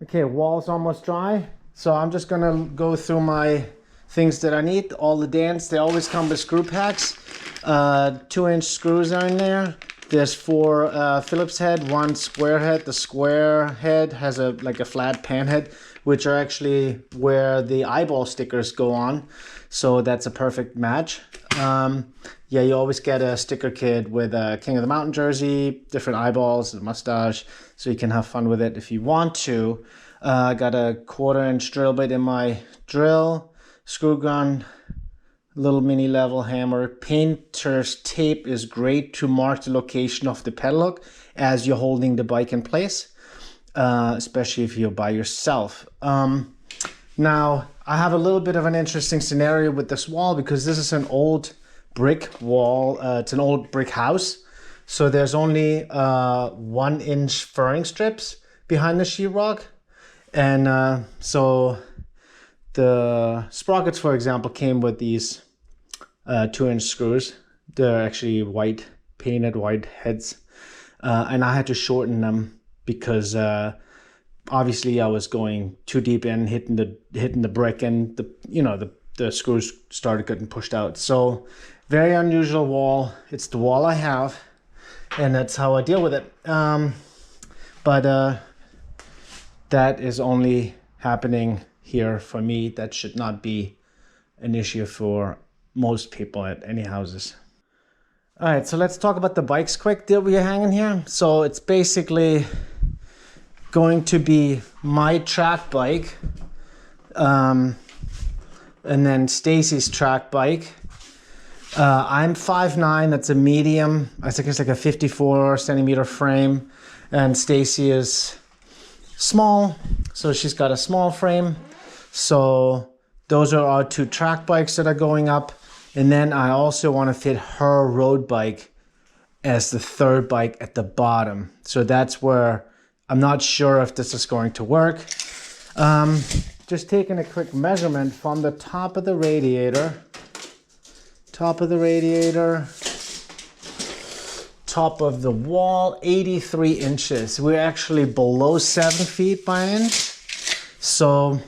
Okay, wall's almost dry. So I'm just gonna go through my things that I need. All the dents, they always come with screw packs. 2-inch screws are in there. There's 4 Phillips head, 1 square head. The square head has like a flat pan head, which are actually where the eyeball stickers go on. So that's a perfect match. Yeah, you always get a sticker kit with a King of the Mountain jersey, different eyeballs, a mustache, so you can have fun with it if you want to. I got a 1/4-inch drill bit in my drill, screw gun, little mini level hammer. Painter's tape is great to mark the location of the pedal hook as you're holding the bike in place, especially if you're by yourself. Now, I have a little bit of an interesting scenario with this wall because this is an old brick wall. It's an old brick house. So there's only 1-inch furring strips behind the sheetrock. And so the sprockets, for example, came with these 2-inch screws. They're actually white, painted white heads. And I had to shorten them because obviously I was going too deep in, hitting the brick, and the screws started getting pushed out. So very unusual wall. It's the wall I have, and that's how I deal with it. But that is only happening here for me. That should not be an issue for most people at any houses. All right, so let's talk about the bikes quick that we're hanging here. So it's basically going to be my track bike, and then Stacy's track bike. I'm 5'9", that's a medium. I think it's like a 54 centimeter frame, and Stacy is small, so she's got a small frame. So those are our 2 track bikes that are going up. And then I also want to fit her road bike as the 3rd bike at the bottom. So that's where I'm not sure if this is going to work. Just taking a quick measurement from the top of the radiator, top of the wall, 83 inches. We're actually below 7 feet by an inch. So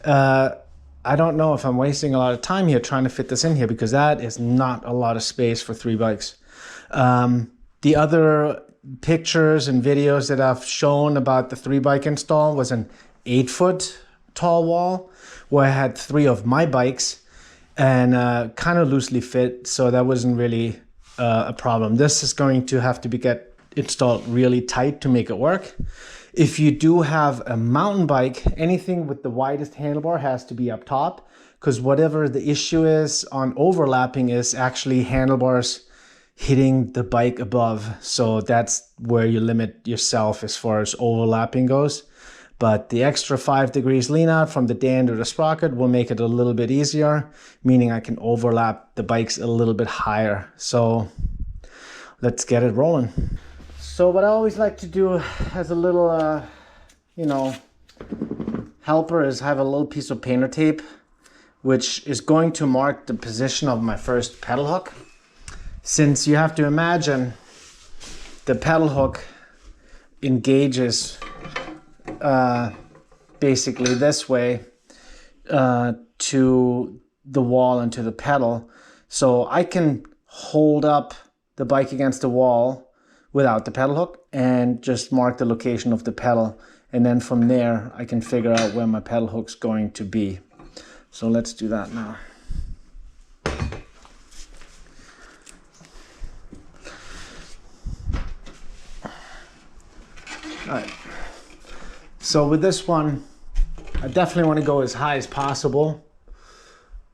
I don't know if I'm wasting a lot of time here trying to fit this in here, because that is not a lot of space for 3 bikes. The other pictures and videos that I've shown about the 3 bike install was an 8-foot tall wall where I had 3 of my bikes and kind of loosely fit, so that wasn't really a problem. This is going to have to get installed really tight to make it work. If you do have a mountain bike, anything with the widest handlebar has to be up top, because whatever the issue is on overlapping is actually handlebars hitting the bike above. So that's where you limit yourself as far as overlapping goes. But the extra 5 degrees lean out from the dand or the sprocket will make it a little bit easier, meaning I can overlap the bikes a little bit higher. So let's get it rolling. So what I always like to do as a little, helper is have a little piece of painter tape, which is going to mark the position of my first pedal hook. Since you have to imagine the pedal hook engages basically this way to the wall and to the pedal. So I can hold up the bike against the wall without the pedal hook and just mark the location of the pedal, and then from there I can figure out where my pedal hook's going to be. So let's do that now. Alright, so with this one I definitely want to go as high as possible.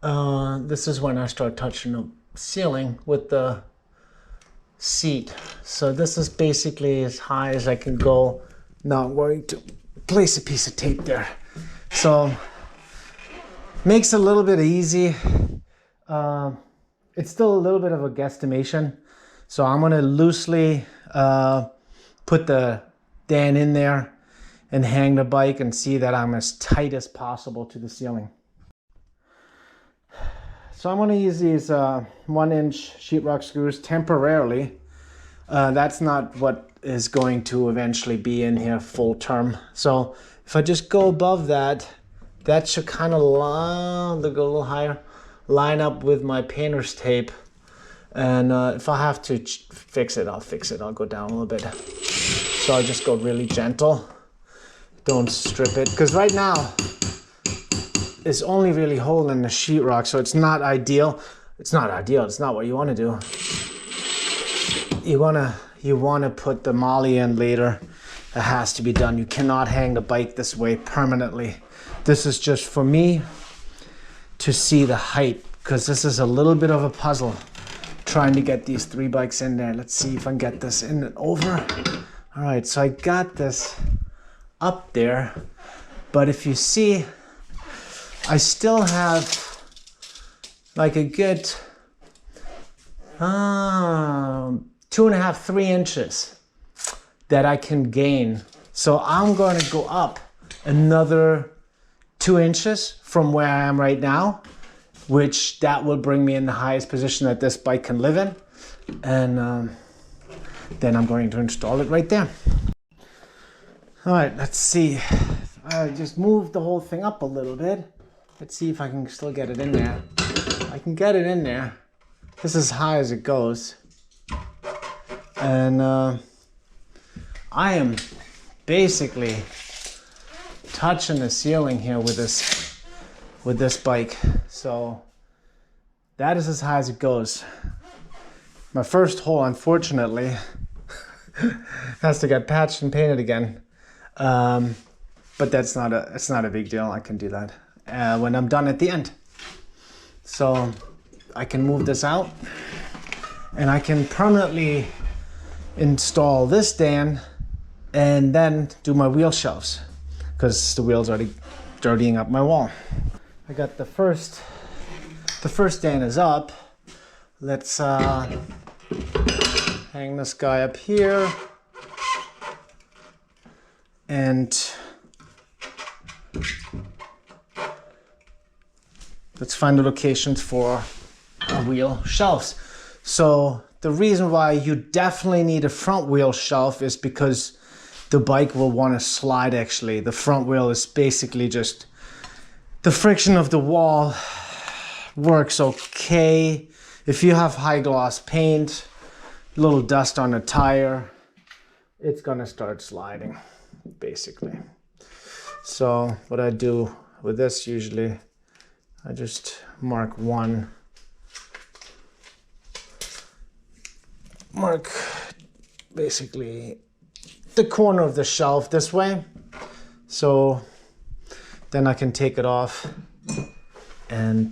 This is when I start touching the ceiling with the seat. So this is basically as high as I can go. Now I'm going to place a piece of tape there. So makes it a little bit easy. It's still a little bit of a guesstimation. So I'm going to loosely put the dand in there and hang the bike and see that I'm as tight as possible to the ceiling. So I'm going to use these 1-inch sheetrock screws temporarily. That's not what is going to eventually be in here full term. So if I just go above that, that should kind of look a little higher, line up with my painter's tape. And if I have to fix it, I'll fix it. I'll go down a little bit. So I'll just go really gentle. Don't strip it, because right now it's only really holding the sheetrock, so it's not ideal. It's not ideal. It's not what you want to do. You wanna put the molly in later. It has to be done. You cannot hang the bike this way permanently. This is just for me to see the height, because this is a little bit of a puzzle trying to get these 3 bikes in there. Let's see if I can get this in and over. All right, so I got this up there, but if you see, I still have like a good 2.5, 3 inches that I can gain. So I'm going to go up another 2 inches from where I am right now, which that will bring me in the highest position that this bike can live in. And then I'm going to install it right there. All right, let's see. I just moved the whole thing up a little bit. Let's see if I can still get it in there. I can get it in there. This is as high as it goes. And I am basically touching the ceiling here with this bike. So that is as high as it goes. My first hole, unfortunately, has to get patched and painted again. But it's not a big deal. I can do that when I'm done at the end. So I can move this out and I can permanently install this stand and then do my wheel shelves, because the wheel's already dirtying up my wall. I got the first stand is up. Let's hang this guy up here and let's find the locations for our wheel shelves. So the reason why you definitely need a front wheel shelf is because the bike will want to slide. Actually, the front wheel is basically just the friction of the wall works okay. If you have high gloss paint, a little dust on the tire, it's gonna start sliding basically. So what I do with this, usually I just mark basically the corner of the shelf this way, so then I can take it off and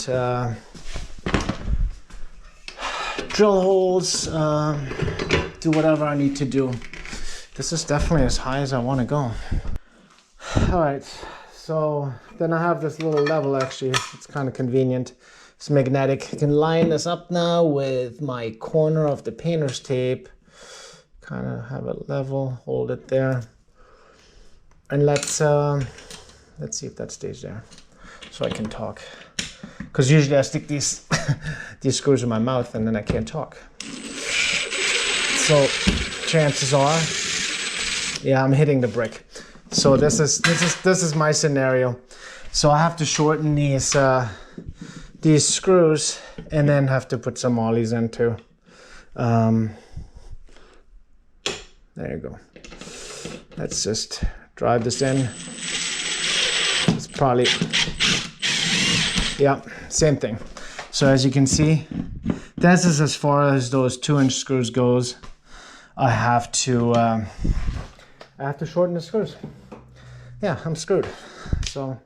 drill holes, do whatever I need to do. This is definitely as high as I want to go. All right, so then I have this little level. Actually, it's kind of convenient. It's magnetic. I can line this up now with my corner of the painter's tape. Kind of have it level, hold it there, and let's see if that stays there, so I can talk. Because usually I stick these these screws in my mouth and then I can't talk. So chances are, yeah, I'm hitting the brick. So this is my scenario. So I have to shorten these screws and then have to put some ollies in too. There you go. Let's just drive this in. It's probably, yeah, same thing. So as you can see, this is as far as those 2-inch screws goes. I have to shorten the screws. Yeah, I'm screwed. So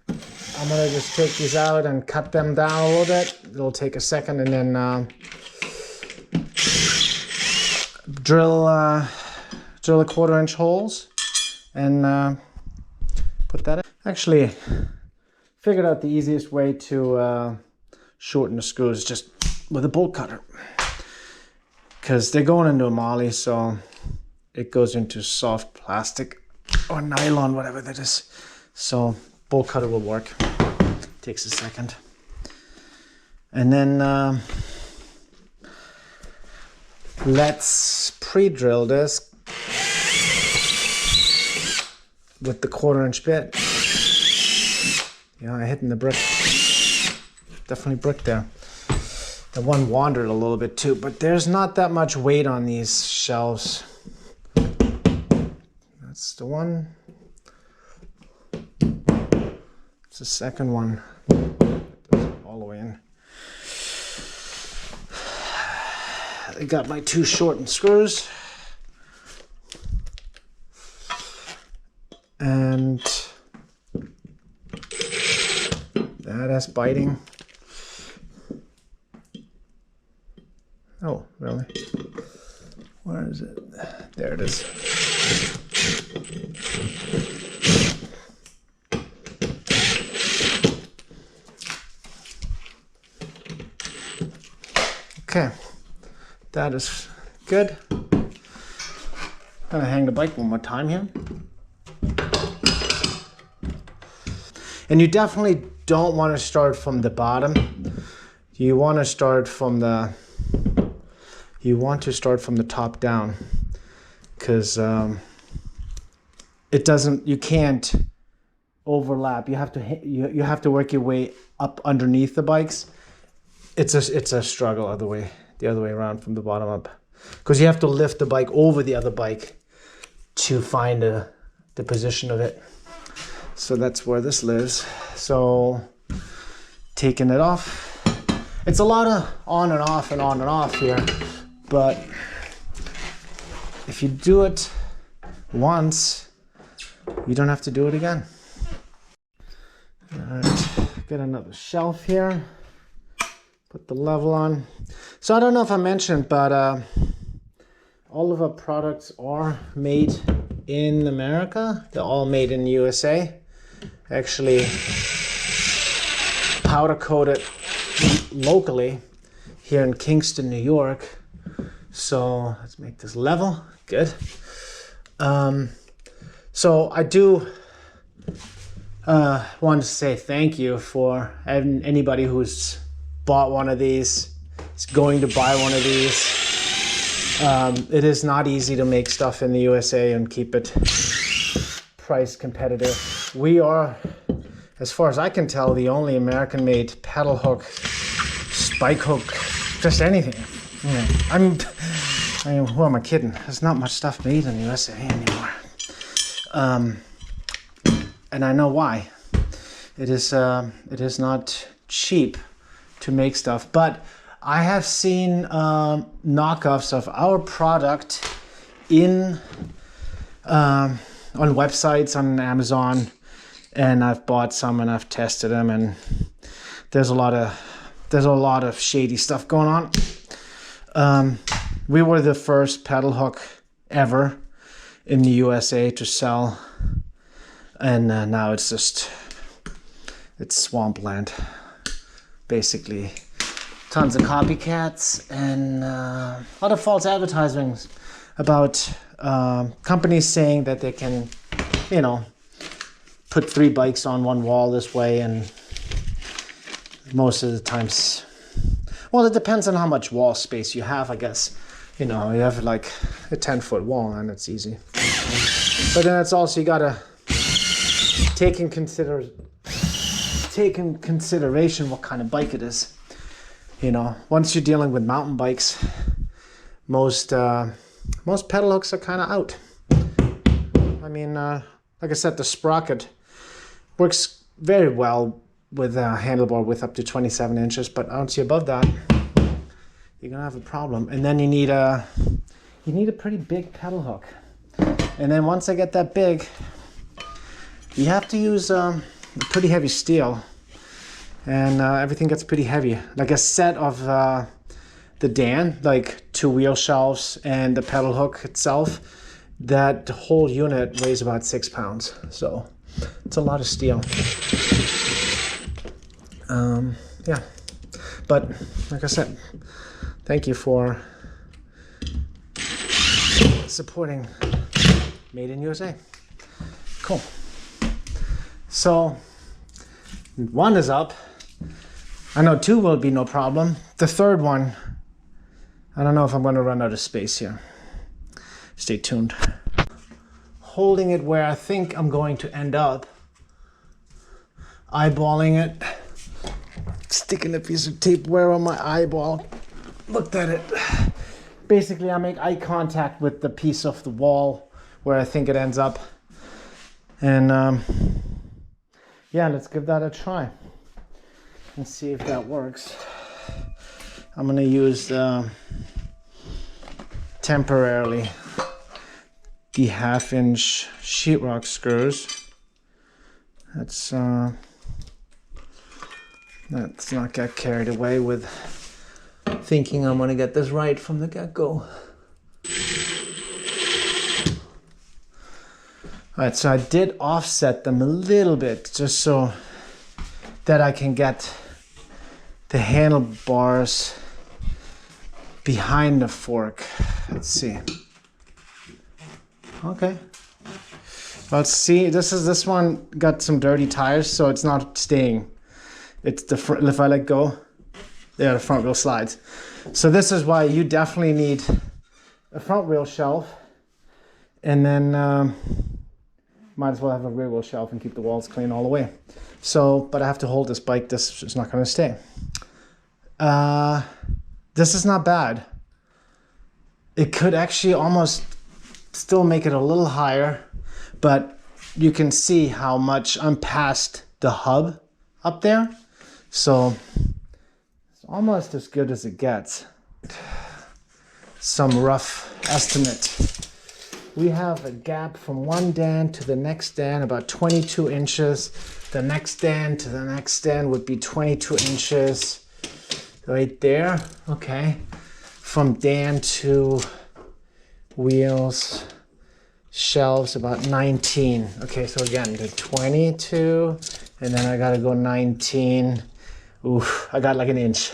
I'm gonna just take these out and cut them down a little bit. It'll take a second, and then drill a 1/4-inch holes and put that in. Actually, figured out the easiest way to shorten the screws just with a bolt cutter, because they're going into a molly, so it goes into soft plastic or nylon, whatever that is. So bolt cutter will work. Takes a second. And then Let's pre-drill this with the 1/4" bit. Yeah, I hitting the brick. Definitely brick there. The one wandered a little bit too, but there's not that much weight on these shelves. That's the one. It's the second one. All the way in. I got my 2 shortened screws. And that's biting. Oh, really? Where is it? There it is. Okay, that is good. I'm gonna hang the bike one more time here. And you definitely don't want to start from the bottom. You want to start from the top down, because it doesn't. You can't overlap. You have to work your way up underneath the bikes. It's a struggle the other way around from the bottom up, because you have to lift the bike over the other bike to find the position of it. So that's where this lives. So taking it off. It's a lot of on and off and on and off here, but if you do it once, you don't have to do it again. All right, get another shelf here. Put the level on. So I don't know if I mentioned, but all of our products are made in America. They're all made in the USA. Actually, powder coated locally here in Kingston, New York. So let's make this level. Good. So I do want to say thank you for anybody who's bought one of these, is going to buy one of these. It is not easy to make stuff in the USA and keep it price competitive. We are, as far as I can tell, the only American-made pedal hook, spike hook, just anything. You know, I mean, who am I kidding? There's not much stuff made in the USA anymore. And I know why. It is not cheap to make stuff, but I have seen knockoffs of our product on websites, on Amazon, and I've bought some and I've tested them, and there's a lot of shady stuff going on. We were the first pedal hook ever in the USA to sell, and now it's swampland, basically. Tons of copycats and a lot of false advertisements about companies saying that they can, put 3 bikes on one wall this way, and most of the times, well, it depends on how much wall space you have, I guess. You have like a 10-foot wall and it's easy. But then it's also, you gotta take in consideration what kind of bike it is. Once you're dealing with mountain bikes, most pedal hooks are kind of out. I mean, like I said, the sprocket works very well with a handlebar width up to 27 inches, but once you're above that, you're gonna have a problem. And then you need a pretty big pedal hook. And then once I get that big, you have to use a pretty heavy steel. And everything gets pretty heavy. Like a set of the Dan, like 2 wheel shelves and the pedal hook itself, that whole unit weighs about 6 pounds. So it's a lot of steel. Yeah, but like I said, thank you for supporting Made in USA. Cool. So 1 is up. I know 2 will be no problem. The third one I don't know if I'm going to run out of space here. Stay tuned. Holding it where I think I'm going to end up. Eyeballing it. Sticking a piece of tape where on my eyeball. Looked at it. Basically, I make eye contact with the piece of the wall where I think it ends up. And yeah, let's give that a try and see if that works. I'm gonna use temporarily the 1/2-inch sheetrock screws. Let's not get carried away with thinking I'm gonna get this right from the get-go. Alright, so I did offset them a little bit just so that I can get the handlebars behind the fork. Let's see. Okay. Let's see. This one got some dirty tires, so it's not staying. It's the front. If I let go, the front wheel slides. So this is why you definitely need a front wheel shelf, and then might as well have a rear wheel shelf and keep the walls clean all the way. So, but I have to hold this bike. This is not going to stay. This is not bad. It could actually almost still make it a little higher, but you can see how much I'm past the hub up there. So it's almost as good as it gets. Some rough estimate. We have a gap from one stand to the next stand, about 22 inches. The next stand to the next stand would be 22 inches. Right there, okay. From stand to wheels, shelves, about 19. Okay, so again, the 22, and then I gotta go 19. Oof, I got like an inch.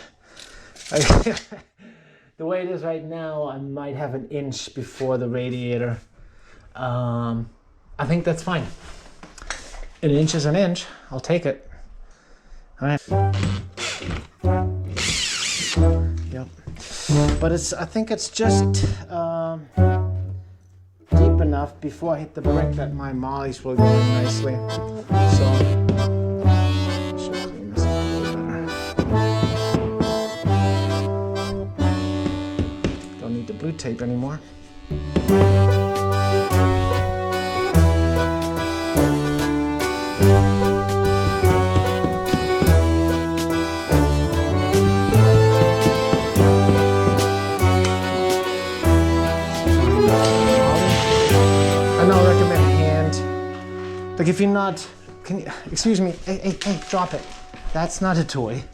The way it is right now, I might have an inch before the radiator. I think that's fine. An inch is an inch. I'll take it. All right. Yep. But I think it's just deep enough before I hit the brick that my mollies will go in nicely. So should clean this up a little better. Don't need the blue tape anymore. Like if you're not, excuse me, hey, drop it. That's not a toy.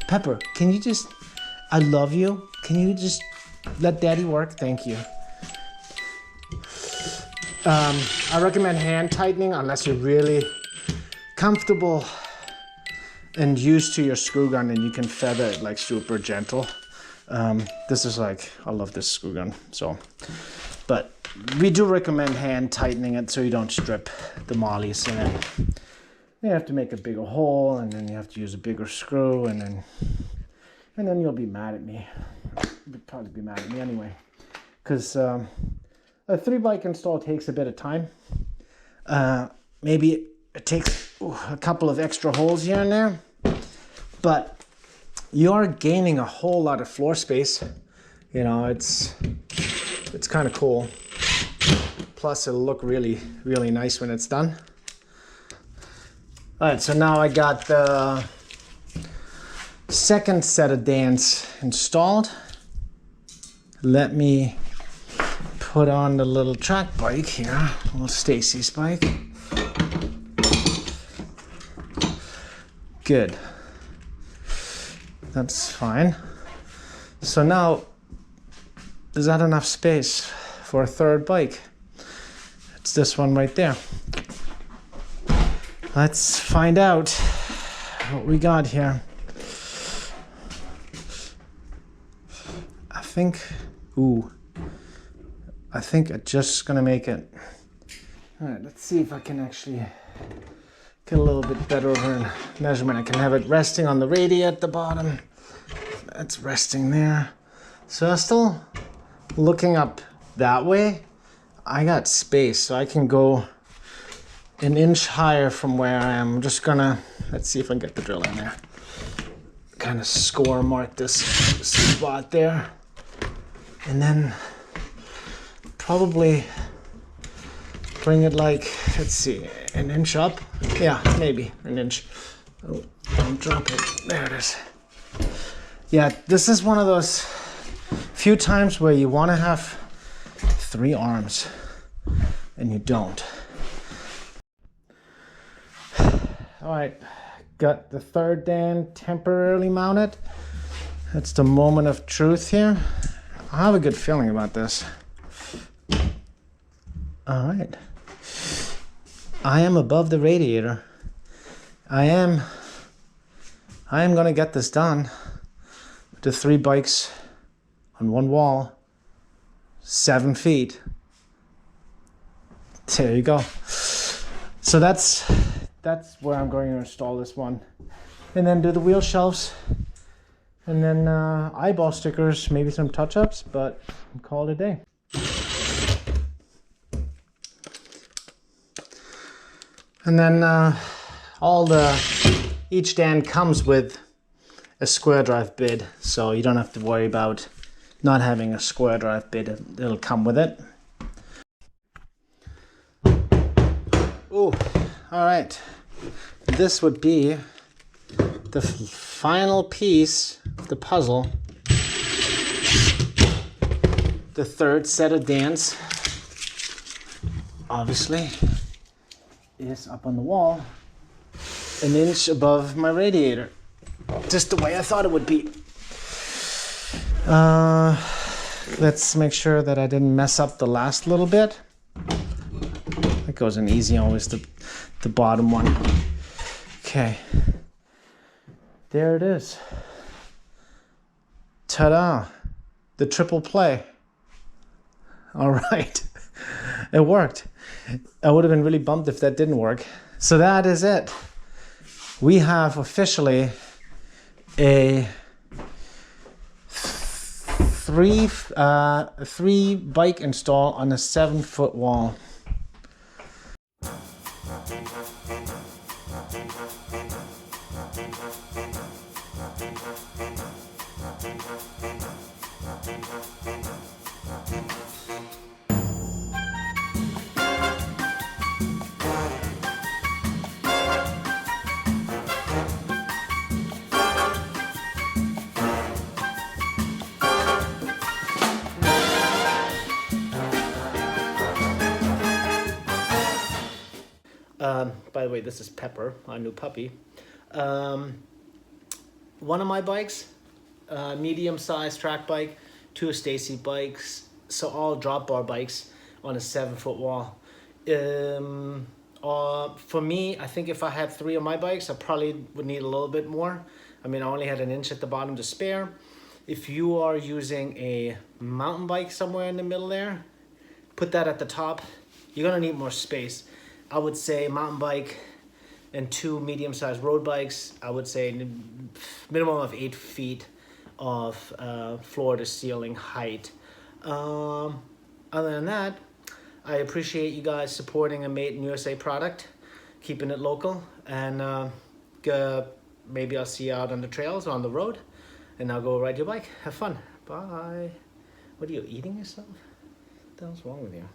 Pepper, can you just, I love you. Can you just let daddy work? Thank you. I recommend hand tightening unless you're really comfortable and used to your screw gun and you can feather it like super gentle. This is like, I love this screw gun, so, but we do recommend hand tightening it so you don't strip the mollies in it. You have to make a bigger hole, and then you have to use a bigger screw, and then you'll be mad at me. You'd probably be mad at me anyway, because a 3-bike install takes a bit of time. Maybe it takes a couple of extra holes here and there, but you're gaining a whole lot of floor space. You know, it's kind of cool. Plus it'll look really, really nice when it's done. All right, so now I got the second set of dams installed. Let me put on the little track bike here, little Stacy's bike. Good. That's fine. So now, is that enough space for a third bike? It's this one right there. Let's find out what we got here. I think I'm just gonna make it. All right, let's see if I can actually get a little bit better of a measurement. I can have it resting on the radiator at the bottom. That's resting there. So I'm still looking up that way. I got space, so I can go an inch higher from where I am. I'm just gonna, let's see if I can get the drill in there. Kind of score mark this spot there. And then probably bring it like, let's see, an inch up. Yeah, maybe an inch. Oh, don't drop it. There it is. Yeah, this is one of those few times where you want to have 3 arms and you don't. All right, got the third Dan temporarily mounted. That's the moment of truth here. I have a good feeling about this. All right. I am above the radiator. I am gonna get this done. The 3 bikes on one wall, 7 feet. There you go. So that's where I'm going to install this one. And then do the wheel shelves. And then eyeball stickers, maybe some touch-ups, but call it a day. And then each Dan comes with a square drive bid, so you don't have to worry about not having a square drive bid. It'll come with it. Oh, all right. This would be the final piece of the puzzle. The third set of Dans, obviously, is up on the wall, an inch above my radiator. Just the way I thought it would be. Let's make sure that I didn't mess up the last little bit. That goes in easy, always the bottom one. Okay. There it is. Ta-da! The triple play. All right. It worked. I would have been really bummed if that didn't work. So that is it. We have officially a 3 bike install on a 7-foot wall. By the way, this is Pepper, our new puppy. One of my bikes, medium-sized track bike, 2 Stacy bikes, so all drop bar bikes on a 7-foot wall. For me, I think if I had 3 of my bikes, I probably would need a little bit more. I mean, I only had an inch at the bottom to spare. If you are using a mountain bike somewhere in the middle there, put that at the top. You're gonna need more space. I would say mountain bike and 2 medium-sized road bikes. I would say minimum of 8 feet of floor to ceiling height. Other than that, I appreciate you guys supporting a Made in USA product, keeping it local, and maybe I'll see you out on the trails or on the road, and I'll go ride your bike. Have fun. Bye. What are you, eating yourself? What the hell's wrong with you?